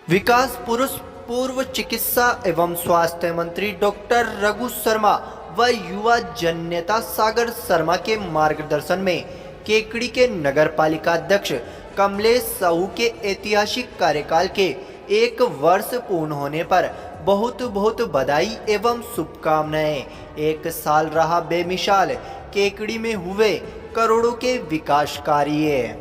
विकास पुरुष पूर्व चिकित्सा एवं स्वास्थ्य मंत्री डॉक्टर रघु शर्मा व युवा जन नेता सागर शर्मा के मार्गदर्शन में केकड़ी के नगर पालिका अध्यक्ष कमलेश साहू के ऐतिहासिक कार्यकाल के 1 वर्ष पूर्ण होने पर बहुत बहुत बधाई एवं शुभकामनाएं। 1 साल रहा बेमिसाल केकड़ी में हुए करोड़ों के विकास कार्य।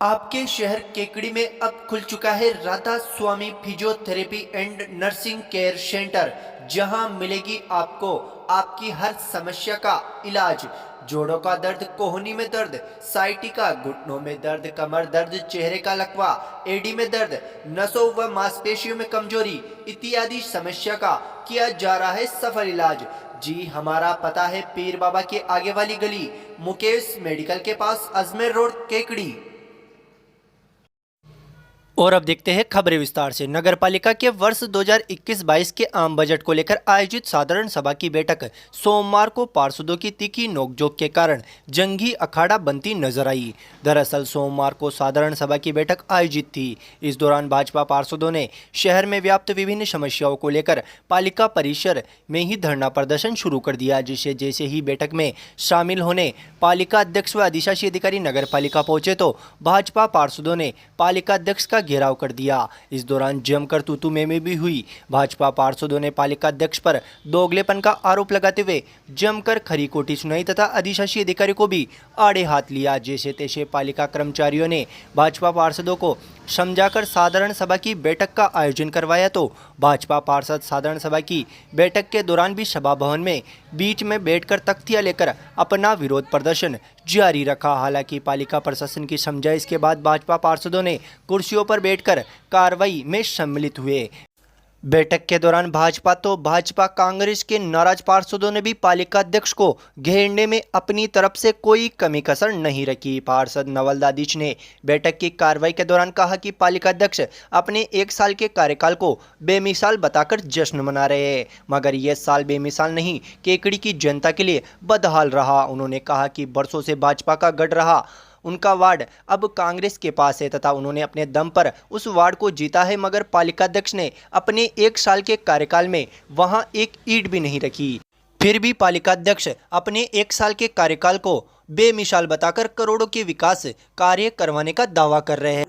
आपके शहर केकड़ी में अब खुल चुका है Radha Swami physiotherapy and nursing care centre, जहां मिलेगी आपको आपकी हर समस्या का इलाज। जोड़ों का दर्द, कोहनी में दर्द, साइटिका, घुटनों में दर्द, कमर दर्द, चेहरे का लकवा, एडी में दर्द, नसों व मांसपेशियों में कमजोरी इत्यादि समस्या का किया जा रहा है सफल इलाज। जी, हमारा पता है पीर बाबा के आगे वाली गली, मुकेश मेडिकल के पास, अजमेर रोड, केकड़ी। और अब देखते हैं खबरें विस्तार से। नगर पालिका के वर्ष 2021-22 के आम बजट को लेकर आयोजित साधारण सभा की बैठक सोमवार को पार्षदों की तीखी नोकझोंक के कारण जंगी अखाड़ा बनती नजर आई। दरअसल सोमवार को साधारण सभा की बैठक आयोजित थी। इस दौरान भाजपा पार्षदों ने शहर में व्याप्त विभिन्न समस्याओं को लेकर पालिका परिसर में ही धरना प्रदर्शन शुरू कर दिया, जिससे जैसे ही बैठक में शामिल होने पालिका अध्यक्ष व अधिशासी अधिकारी नगर पालिका पहुंचे तो भाजपा पार्षदों ने पालिका अध्यक्ष का घेराव कर दिया। इस दौरान जमकर तूतू में भी हुई। भाजपा पार्षदों ने पालिका अध्यक्ष पर दोगलेपन का आरोप लगाते हुए जमकर खरी खोटी सुनाई तथा अधिशासी अधिकारी को भी आड़े हाथ लिया। जैसे तैसे पालिका कर्मचारियों ने भाजपा पार्षदों को समझाकर साधारण सभा की बैठक का आयोजन करवाया तो भाजपा पार्षद साधारण सभा की बैठक के दौरान भी सभा भवन में बीच में बैठकर तख्तियां लेकर अपना विरोध प्रदर्शन जारी रखा। हालांकि पालिका प्रशासन की समझाइश के बाद भाजपा पार्षदों ने कुर्सियों पर बैठकर कार्रवाई में सम्मिलित हुए। बैठक के दौरान भाजपा कांग्रेस के नाराज पार्षदों ने भी पालिका अध्यक्ष को घेरने में अपनी तरफ से कोई कमी कसर नहीं रखी। पार्षद नवल दादिश ने बैठक की कार्रवाई के दौरान कहा कि पालिका अध्यक्ष अपने 1 साल के कार्यकाल को बेमिसाल बताकर जश्न मना रहे हैं, मगर यह साल बेमिसाल नहीं, केकड़ी की जनता के लिए बदहाल रहा। उन्होंने कहा कि बरसों से भाजपा का गढ़ रहा उनका वार्ड अब कांग्रेस के पास है तथा उन्होंने अपने दम पर उस वार्ड को जीता है, मगर पालिका अध्यक्ष ने अपने 1 साल के कार्यकाल में वहां एक ईंट भी नहीं रखी। फिर भी पालिका अध्यक्ष अपने 1 साल के कार्यकाल को बेमिसाल बताकर करोड़ों के विकास कार्य करवाने का दावा कर रहे हैं।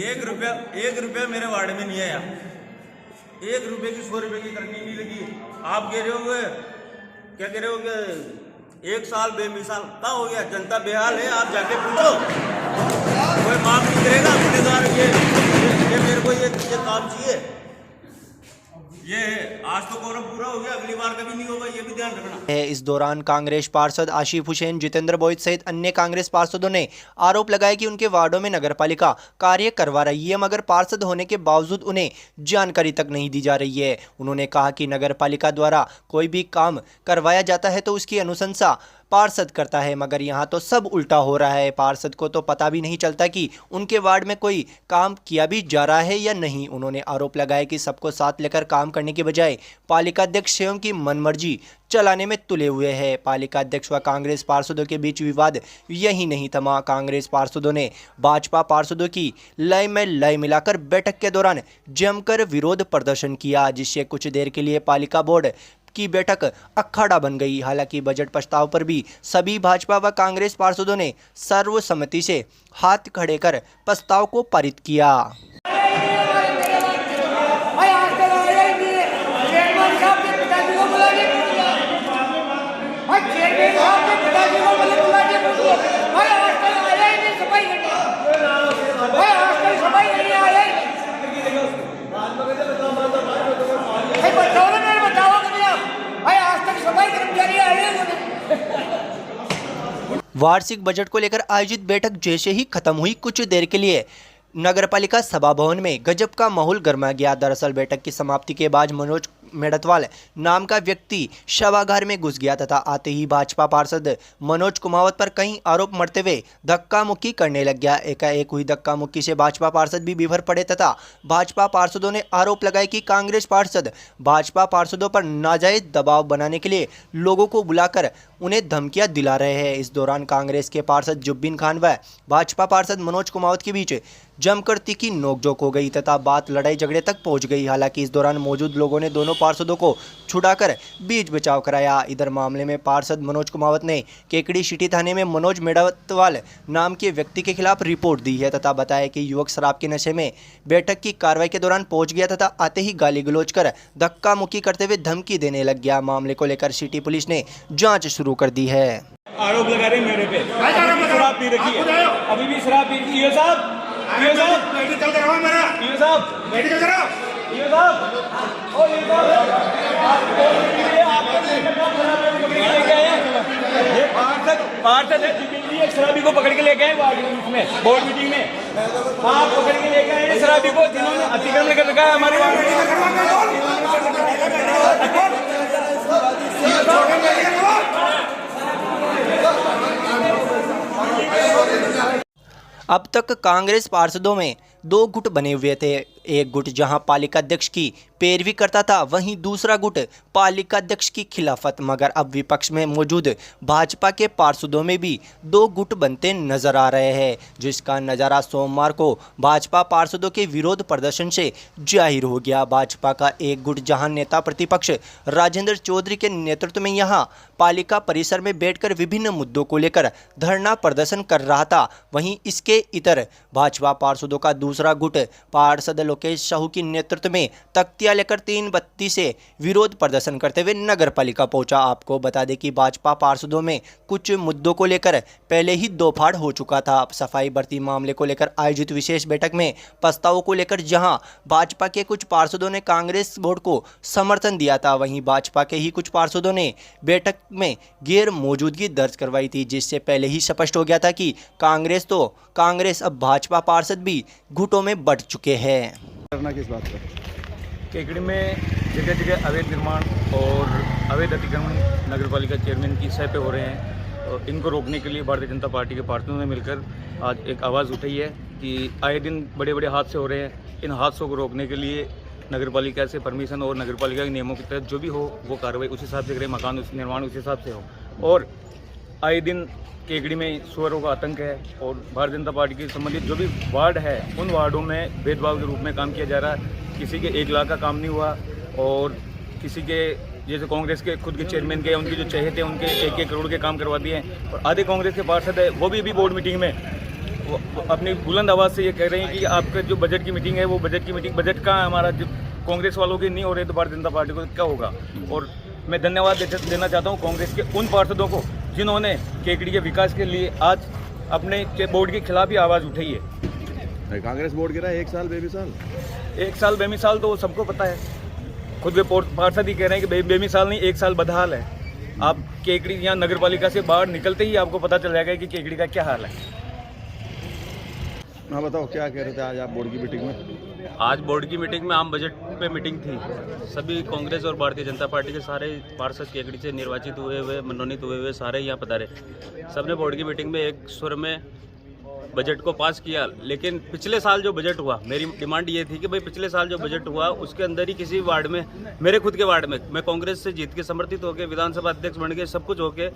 1 रुपया मेरे वार्ड में नहीं आया। 1 रुपये की 100 रुपये की करनी नहीं लगी। आप कह रहे हो क्या कह रहे हो 1 साल बेमिसाल क्या हो गया? जनता बेहाल है, आप जाके पूछो, कोई माफ नहीं करेगा। गुनेगार ये मेरे को ये काम चाहिए। ये आज तो कोरम पूरा हो गया, अगली बार कभी नहीं होगा, ये भी ध्यान रखना है। इस दौरान कांग्रेस पार्षद आशिफ हुसैन, जितेंद्र बोइज सहित अन्य कांग्रेस पार्षदों ने आरोप लगाया कि उनके वार्डों में नगरपालिका कार्य करवा रही है, मगर पार्षद होने के बावजूद उन्हें जानकारी तक नहीं दी जा रही है। उन्होंने कहा कि नगरपालिका द्वारा कोई भी काम करवाया जाता है तो उसकी अनुशंसा पार्षद करता है, मगर यहाँ तो सब उल्टा हो रहा है। पार्षद को तो पता भी नहीं चलता कि उनके वार्ड में कोई काम किया भी जा रहा है या नहीं। उन्होंने आरोप लगाया कि सबको साथ लेकर काम करने के बजाय पालिका अध्यक्ष स्वयं की मनमर्जी चलाने में तुले हुए हैं। पालिका अध्यक्ष व कांग्रेस पार्षदों के बीच विवाद यही नहीं थमा। कांग्रेस पार्षदों ने भाजपा पार्षदों की लय में लय मिलाकर बैठक के दौरान जमकर विरोध प्रदर्शन किया, जिससे कुछ देर के लिए पालिका बोर्ड की बैठक अखाड़ा बन गई। हालांकि बजट प्रस्ताव पर भी सभी भाजपा व कांग्रेस पार्षदों ने सर्वसम्मति से हाथ खड़े कर प्रस्ताव को पारित किया। वार्षिक बजट को लेकर आयोजित बैठक जैसे ही खत्म हुई, कुछ देर के लिए नगरपालिका सभा भवन में गजब का माहौल गरमा गया। दरअसल बैठक की समाप्ति के बाद मेड़तवाल नाम का व्यक्ति शवागार में घुस गया तथा आते ही भाजपा पार्षद मनोज कुमावत पर कई आरोप मढ़ते हुए धक्का मुक्की करने लग गया। एकाएक हुई धक्का मुक्की से भाजपा पार्षद भी बिभर पड़े तथा भाजपा पार्षदों ने आरोप लगाए कि कांग्रेस पार्षद भाजपा पार्षदों पर नाजायज दबाव बनाने के लिए लोगों को बुलाकर उन्हें धमकियां दिला रहे हैं। इस दौरान कांग्रेस के पार्षद जुब्बिन खान व भाजपा पार्षद मनोज कुमावत के बीच जमकर तीखी नोकझोंक हो गई तथा बात लड़ाई झगड़े तक पहुंच गई। हालांकि इस दौरान मौजूद लोगों ने दोनों पार्षदों को छुड़ाकर बीच बचाव कराया। इधर मामले में पार्षद मनोज कुमावत ने केकड़ी सिटी थाने में मनोज मेड़तवाल नाम के व्यक्ति के खिलाफ रिपोर्ट दी है तथा बताया कि युवक शराब के नशे में बैठक की कार्रवाई के दौरान पहुंच गया तथा आते ही गाली गलौज कर धक्का मुक्की करते हुए धमकी देने लग गया। मामले को लेकर सिटी पुलिस ने जाँच शुरू कर दी है। आरोप लगा रहे मेरे पे शराब पी रखी है, अभी भी शराब पी रखी है। साहब मेडिकल करवाओ मेरा, साहब मेडिकल कराओ। साहब ओ ये पार्षद है दिल्ली शराबी को पकड़ के लेके आए में बोर्ड मीटिंग में, आप पकड़ के लेके आए शराबी को जिन्होंने अतिक्रमण कर रखा है हमारे अब तक कांग्रेस पार्षदों में दो गुट बने हुए थे। एक गुट जहां पालिका अध्यक्ष की पैरवी करता था, वहीं दूसरा गुट पालिका अध्यक्ष की खिलाफत। मगर अब विपक्ष में मौजूद भाजपा के पार्षदों में भी दो गुट बनते नजर आ रहे हैं, जिसका नज़ारा सोमवार को भाजपा पार्षदों के विरोध प्रदर्शन से जाहिर हो गया। भाजपा का एक गुट जहां नेता प्रतिपक्ष राजेंद्र चौधरी के नेतृत्व में यहां पालिका परिसर में बैठकर विभिन्न मुद्दों को लेकर धरना प्रदर्शन कर रहा था, वहीं इसके इतर भाजपा पार्षदों का दूसरा गुट पार्षद लोकेश साहू के नेतृत्व में तख्तियां लेकर 3 बत्ती से विरोध प्रदर्शन करते हुए नगर पालिका पहुंचा। आपको बता दें कि भाजपा पार्षदों में कुछ मुद्दों को लेकर पहले ही दो फाड़ हो चुका था। सफाई भर्ती मामले को लेकर आयोजित विशेष बैठक में प्रस्तावों को लेकर जहां भाजपा के कुछ पार्षदों ने कांग्रेस बोर्ड को समर्थन दिया था, वहीं भाजपा के ही कुछ पार्षदों ने बैठक में गैर मौजूदगी दर्ज करवाई थी, जिससे पहले ही स्पष्ट हो गया था कि कांग्रेस अब भाजपा पार्षद भी गुटों में बंट चुके हैं। करना किस बात पर? केकड़ी में जगह जगह अवैध निर्माण और अवैध अतिक्रमण नगर पालिका चेयरमैन की सह पे हो रहे हैं, और इनको रोकने के लिए भारतीय जनता पार्टी के पार्षदों ने मिलकर आज एक आवाज़ उठाई है कि आए दिन बड़े बड़े हादसे हो रहे हैं। इन हादसों को रोकने के लिए नगर पालिका से परमिशन और नगर पालिका के नियमों के तहत जो भी हो वो कार्रवाई उस हिसाब से करे, मकान निर्माण उस हिसाब से हो। और आए दिन केकड़ी में सुअरों का आतंक है और भारतीय जनता पार्टी के संबंधित जो भी वार्ड है उन वार्डों में भेदभाव के रूप में काम किया जा रहा है। किसी के 1 लाख का काम नहीं हुआ और किसी के जैसे कांग्रेस के खुद के चेयरमैन के उनके जो चहेते हैं उनके 1-1 करोड़ के काम करवा दिए हैं। और आधे कांग्रेस के पार्षद है वो भी बोर्ड मीटिंग में वो अपनी बुलंद आवाज़ से ये कह रहे हैं कि आपका जो बजट की मीटिंग है वो बजट का हमारा जो कांग्रेस वालों के नहीं हो रहे तो भारतीय जनता पार्टी को क्या होगा। और मैं धन्यवाद देना चाहता हूँ कांग्रेस के उन पार्षदों को जिन्होंने केकड़ी के विकास के लिए आज अपने बोर्ड के खिलाफ ही आवाज़ उठाई है। कांग्रेस बोर्ड गिरा 1 साल बेमिसाल, 1 साल बेमिसाल तो सबको पता है, खुद वे पार्षद ही कह रहे हैं कि बेमिसाल नहीं 1 साल बदहाल है। आप केकड़ी यहाँ नगर पालिका से बाहर निकलते ही आपको पता चल जाएगा कि केकड़ी का क्या हाल है। हाँ बताओ क्या कह रहे थे आज आप बोर्ड की मीटिंग में? आज बोर्ड की मीटिंग में आम बजट पे मीटिंग थी। सभी कांग्रेस और भारतीय जनता पार्टी के सारे पार्षद केकड़ी से निर्वाचित हुए मनोनीत हुए सारे यहाँ पधारे। सबने बोर्ड की मीटिंग में एक सुर में बजट को पास किया। लेकिन पिछले साल जो बजट हुआ, मेरी डिमांड ये थी कि भाई पिछले साल जो बजट हुआ उसके अंदर ही किसी वार्ड में, मेरे खुद के वार्ड में, मैं कांग्रेस से जीत के समर्थित होकर विधानसभा अध्यक्ष बन के सब कुछ होके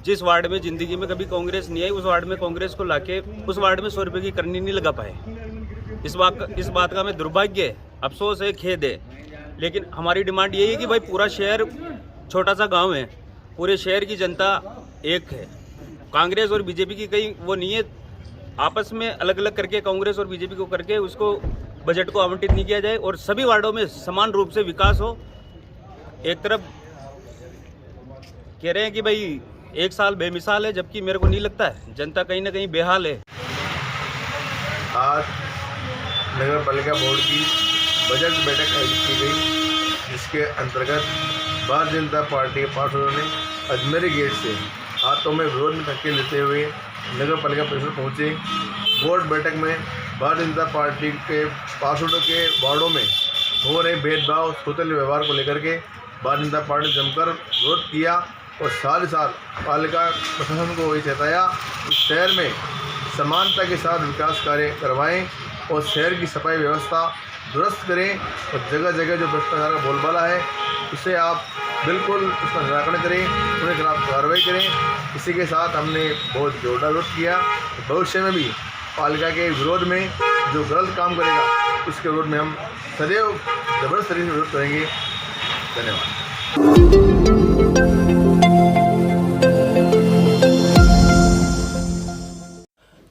जिस वार्ड में जिंदगी में कभी कांग्रेस नहीं आई उस वार्ड में कांग्रेस को लाके उस वार्ड में 100 रुपये की करनी नहीं लगा पाए। इस बात का हमें दुर्भाग्य है, अफसोस है, खेद है। लेकिन हमारी डिमांड यही है कि भाई पूरा शहर छोटा सा गांव है, पूरे शहर की जनता एक है। कांग्रेस और बीजेपी की कहीं वो नहीं है, आपस में अलग अलग करके कांग्रेस और बीजेपी को करके उसको बजट को आवंटित नहीं किया जाए और सभी वार्डों में समान रूप से विकास हो। एक तरफ कह रहे हैं कि भाई 1 साल बेमिसाल है, जबकि मेरे को नहीं लगता है, जनता कहीं ना कहीं बेहाल है। आज नगर पालिका बोर्ड की बजट बैठक आयोजित की गई, जिसके अंतर्गत भारतीय जनता पार्टी के पार्षदों ने अजमेरी गेट से हाथों में विरोध में धक्के लेते हुए नगर पालिका परिसर पहुंचे। बोर्ड बैठक में भारतीय जनता पार्टी के पार्षदों के वार्डों में हो रहे भेदभाव सोतल व्यवहार को लेकर के भारतीय जनता पार्टी ने जमकर विरोध किया और साथ ही साथ पालिका प्रशासन को ये चेताया कि शहर में समानता के साथ विकास कार्य करवाएं और शहर की सफाई व्यवस्था दुरुस्त करें और जगह जगह जो भ्रष्टाचार का बोलबाला है उसे आप बिल्कुल उसका निराकरण करें, उनके खिलाफ कार्रवाई करें। इसी के साथ हमने बहुत जोरदार विरोध किया। भविष्य में भी पालिका के विरोध में जो गलत काम करेगा उसके विरोध में हम सदैव जबरदस्त तरीके से विरोध करेंगे। धन्यवाद।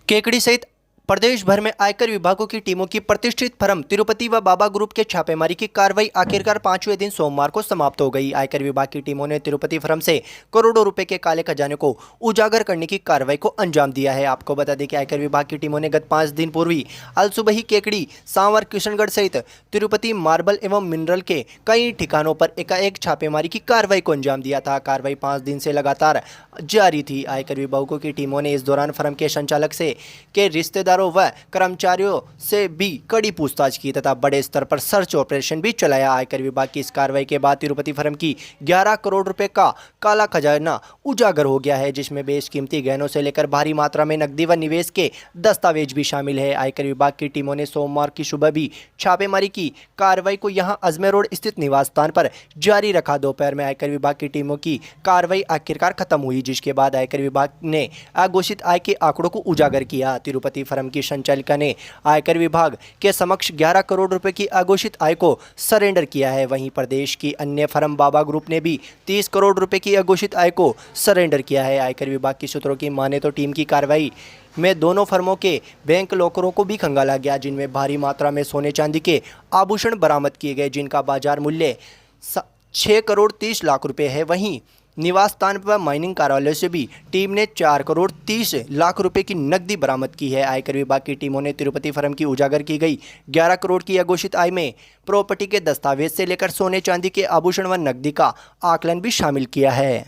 केकड़ी सहित प्रदेश भर में आयकर विभागों की टीमों की प्रतिष्ठित फर्म तिरुपति व बाबा ग्रुप के छापेमारी की कार्रवाई आखिरकार 5वें दिन सोमवार को समाप्त हो गई। आयकर विभाग की टीमों ने तिरुपति फर्म से करोड़ों रुपए के काले खजाने को उजागर करने की कार्रवाई को अंजाम दिया है। आपको बता दें कि आयकर विभाग की टीमों ने गत 5 दिन पूर्व अलसुबही केकड़ी, सांवर, किशनगढ़ सहित तिरुपति मार्बल एवं मिनरल के कई ठिकानों पर एकाएक छापेमारी की कार्रवाई को अंजाम दिया था। कार्रवाई 5 दिन से लगातार जारी थी। आयकर विभागों की टीमों ने इस दौरान फर्म के संचालक से के रिश्तेदारों व कर्मचारियों से भी कड़ी पूछताछ की तथा बड़े स्तर पर सर्च ऑपरेशन भी चलाया। आयकर विभाग की इस कार्रवाई के बाद तिरुपति फर्म की 11 करोड़ रुपए का काला खजाना उजागर हो गया है, जिसमें बेशकीमती गहनों से लेकर भारी मात्रा में नकदी व निवेश के दस्तावेज भी शामिल है। आयकर विभाग की टीमों ने सोमवार की सुबह भी छापेमारी की कार्रवाई को यहां अजमेर रोड स्थित निवास स्थान पर जारी रखा। दोपहर में आयकर विभाग की टीमों की कार्रवाई आखिरकार खत्म हुई, जिसके बाद आयकर विभाग ने अघोषित आय के आंकड़ों को उजागर किया। तिरुपति फर्म की संचालिका ने आयकर विभाग के समक्ष 11 करोड़ रुपए की अघोषित आय को सरेंडर किया है। वहीं प्रदेश की अन्य फर्म बाबा ग्रुप ने भी 30 करोड़ रुपए की अघोषित आय को सरेंडर किया है। आयकर विभाग की सूत्रों की माने तो टीम की कार्रवाई में दोनों फर्मों के बैंक लॉकरों को भी खंगाला गया, जिनमें भारी मात्रा में सोने चांदी के आभूषण बरामद किए गए, जिनका बाजार मूल्य 6 करोड़ 30 लाख रुपए है। वहीं निवास स्थान व माइनिंग कार्यालय से भी टीम ने 4 करोड़ 30 लाख रुपए की नकदी बरामद की है। आयकर विभाग की टीमों ने तिरुपति फर्म की उजागर की गई 11 करोड़ की अघोषित आय में प्रॉपर्टी के दस्तावेज से लेकर सोने चांदी के आभूषण व नकदी का आकलन भी शामिल किया है।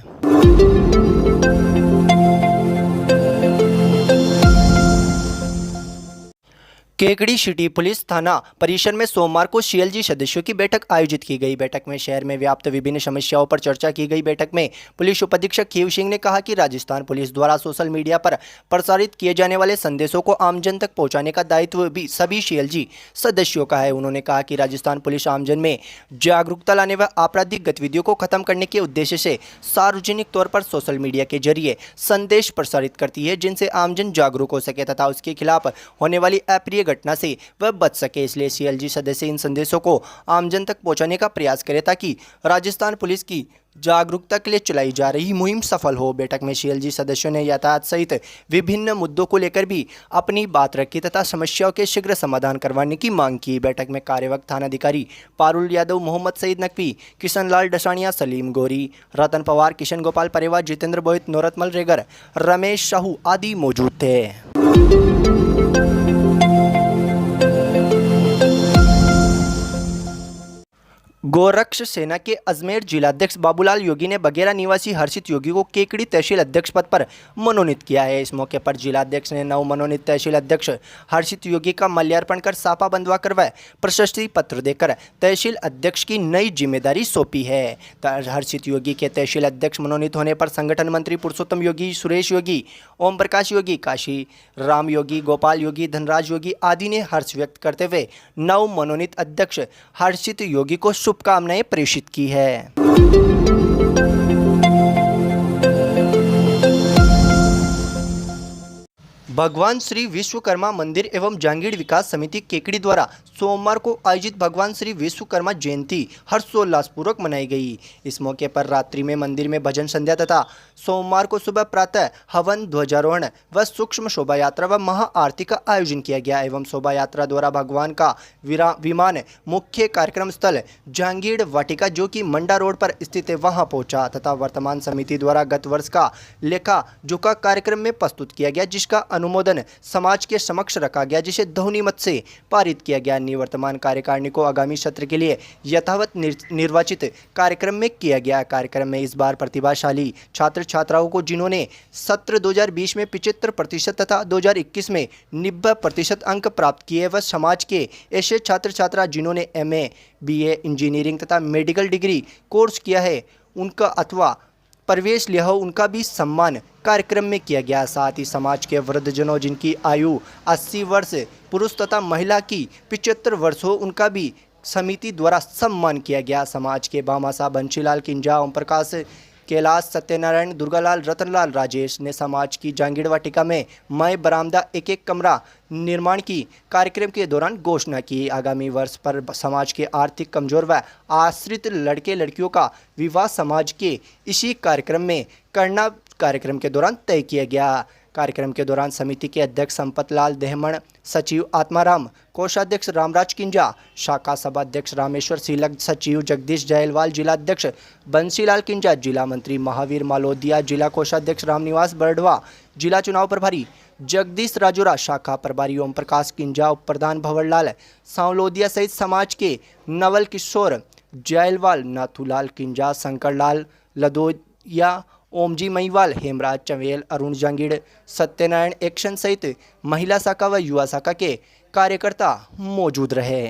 केकड़ी सिटी पुलिस थाना परिसर में सोमवार को सीएलजी सदस्यों की बैठक आयोजित की गई। बैठक में शहर में व्याप्त विभिन्न समस्याओं पर चर्चा की गई। बैठक में पुलिस उपाधीक्षक खीव सिंह ने कहा कि राजस्थान पुलिस द्वारा सोशल मीडिया पर प्रसारित किए जाने वाले संदेशों को आमजन तक पहुंचाने का दायित्व भी सभी सीएलजी सदस्यों का है। उन्होंने कहा कि राजस्थान पुलिस आमजन में जागरूकता लाने व आपराधिक गतिविधियों को खत्म करने के उद्देश्य से सार्वजनिक तौर पर सोशल मीडिया के जरिए संदेश प्रसारित करती है, जिनसे आमजन जागरूक हो सके तथा उसके खिलाफ होने वाली अप्रिय घटना से वह बच सके। इसलिए सीएलजी सदस्य इन संदेशों को आमजन तक पहुंचाने का प्रयास करें ताकि राजस्थान पुलिस की जागरूकता के लिए चलाई जा रही मुहिम सफल हो। बैठक में सीएलजी सदस्यों ने यातायात सहित विभिन्न मुद्दों को लेकर भी अपनी बात रखी तथा समस्याओं के शीघ्र समाधान करवाने की मांग की। बैठक में कार्यवाहक थानाधिकारी पारुल यादव, मोहम्मद सईद नकवी, किशन लाल डसानिया, सलीम गोरी, रतन पवार, किशन गोपाल परेवा, जितेंद्र बोहित, नौरतमल रेगर, रमेश साहू आदि मौजूद थे। गोरक्ष सेना के अजमेर जिलाध्यक्ष बाबूलाल योगी ने बघेरा निवासी हर्षित योगी को केकड़ी तहसील अध्यक्ष पद पर मनोनीत किया है। इस मौके पर जिलाध्यक्ष ने नव मनोनीत तहसील अध्यक्ष हर्षित योगी का माल्यार्पण कर साफा बंधवा करवा प्रशस्ति पत्र देकर तहसील अध्यक्ष की नई जिम्मेदारी सौंपी है। हर्षित योगी के तहसील अध्यक्ष मनोनीत होने पर संगठन मंत्री पुरुषोत्तम योगी, सुरेश योगी, ओम प्रकाश योगी, काशी राम योगी, गोपाल योगी, धनराज योगी आदि ने हर्ष व्यक्त करते हुए नव मनोनीत अध्यक्ष हर्षित योगी को शुभकामनाएं प्रेषित की है। भगवान श्री विश्वकर्मा मंदिर एवं जांगीड़ विकास समिति केकड़ी द्वारा सोमवार को आयोजित भगवान श्री विश्वकर्मा जयंती हर्षोल्लासपूर्वक मनाई गई। इस मौके पर रात्रि में मंदिर में भजन संध्या तथा सोमवार को सुबह प्रातः हवन, ध्वजारोहण व सूक्ष्म शोभा यात्रा व महा आरती का आयोजन किया गया एवं शोभा यात्रा द्वारा भगवान का विमान मुख्य कार्यक्रम स्थल जांगीड़ वाटिका जो कि मंडा रोड पर स्थित है वहां पहुंचा तथा वर्तमान समिति द्वारा गत वर्ष का लेखा जोखा कार्यक्रम में प्रस्तुत किया गया, जिसका अनुमोदन समाज के समक्ष रखा गया, जिसे ध्वनिमत से पारित किया गया। निवर्तमान कार्यकारिणी को आगामी सत्र के लिए यथावत निर्वाचित कार्यक्रम में किया गया। कार्यक्रम में इस बार प्रतिभाशाली छात्र छात्राओं को जिन्होंने सत्र 2020 में 75% तथा 2021 में 90% अंक प्राप्त किए व समाज के ऐसे छात्र छात्रा जिन्होंने MA, BA, इंजीनियरिंग तथा मेडिकल डिग्री कोर्स किया है उनका अथवा प्रवेश लिया हो उनका भी सम्मान कार्यक्रम में किया गया। साथ ही समाज के वृद्धजनों जिनकी आयु 80 वर्ष पुरुष तथा महिला की 75 वर्ष हो उनका भी समिति द्वारा सम्मान किया गया। समाज के भामाशाह बंशीलाल किंजा, ओम प्रकाश, कैलाश, सत्यनारायण, दुर्गालाल, रतनलाल, राजेश ने समाज की जांगीड़ वाटिका में मय बरामदा एक कमरा निर्माण की कार्यक्रम के दौरान घोषणा की। आगामी वर्ष पर समाज के आर्थिक कमजोर व आश्रित लड़के लड़कियों का विवाह समाज के इसी कार्यक्रम में करना कार्यक्रम के दौरान तय किया गया। कार्यक्रम के दौरान समिति के अध्यक्ष संपतलाल देहमण, सचिव आत्माराम, कोषाध्यक्ष रामराज किंजा, शाखा सभा अध्यक्ष रामेश्वर सीलक, सचिव जगदीश जयलवाल, जिला अध्यक्ष बंसीलाल किंजा, जिला मंत्री महावीर मालोदिया, जिला कोषाध्यक्ष रामनिवास बरडवा, जिला चुनाव प्रभारी जगदीश राजोरा, शाखा प्रभारी ओम प्रकाश किंजा, उप प्रधान भंवरलाल सांवलोदिया सहित समाज के नवल किशोर जयलवाल, नाथूलाल किंजा, शंकरलाल लदोया, ओमजी मईवाल, हेमराज चवेल, अरुण जांगीड़, सत्यनारायण एक्शन सहित महिला शाखा व युवा शाखा के कार्यकर्ता मौजूद रहे।